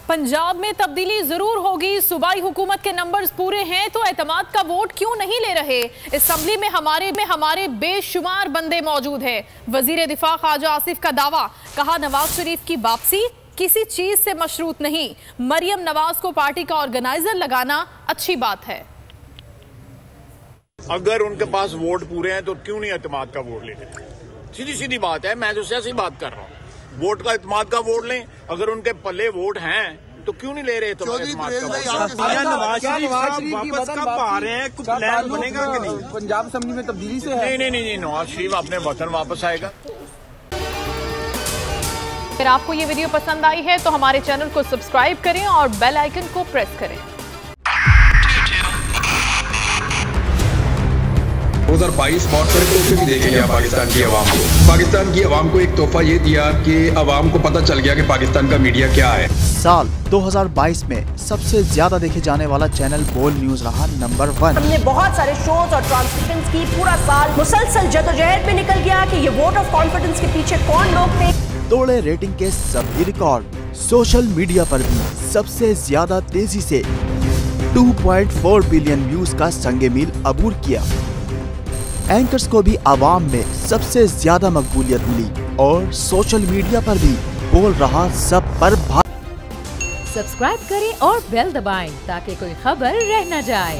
पंजाब में तब्दीली जरूर होगी। सूबाई हुकूमत के नंबर्स पूरे हैं तो एतमाद का वोट क्यों नहीं ले रहे। असेंबली में हमारे बेशुमार बंदे मौजूद हैं। वजीर दिफा ख्वाजा आसिफ का दावा, कहा नवाज शरीफ की वापसी किसी चीज से मशरूत नहीं। मरियम नवाज को पार्टी का ऑर्गेनाइजर लगाना अच्छी बात है। अगर उनके पास वोट पूरे हैं तो क्यों नहीं एतमाद का वोट लेते। सीधी सीधी बात है, मैं तो सियासी बात कर रहा हूँ। वोट का एतमाद का वोट लें। अगर उनके पल्ले वोट हैं तो क्यों नहीं ले रहे। तो नवाज शरीफ वापस कब आ रहे हैं, कुछ प्लान बनेगा कि नहीं। पंजाब असेंबली में तब्दीली से है। नहीं, नवाज शरीफ अपने वतन वापस आएगा। अगर आपको ये वीडियो पसंद आई है तो हमारे चैनल को सब्सक्राइब करें और बेल आइकन को प्रेस करें। 2022 बहुत सारे तोहफे भी देखे गया पाकिस्तान की आवाम को। पाकिस्तान की आवाम को एक तोहफा ये दिया कि आवाम को पता चल गया कि पाकिस्तान का मीडिया क्या है। साल 2022 में सबसे ज्यादा देखे जाने वाला चैनल बोल न्यूज रहा नंबर 1। हमने बहुत सारे शोज और ट्रांसमिशंस की। पूरा साल मुसलसल जदोजहद में निकल गया कि ये वोट ऑफ कॉन्फिडेंस के पीछे कौन लोग थे। तोड़े रेटिंग के सभी रिकॉर्ड। सोशल मीडिया पर भी सबसे ज्यादा तेजी से 2.4 बिलियन व्यूज का संगे मील अबूर किया। एंकर्स को भी आवाम में सबसे ज्यादा मकबूलियत मिली और सोशल मीडिया पर भी बोल रहा सब पर सब्सक्राइब करें और बेल दबाएं ताकि कोई खबर रह न जाए।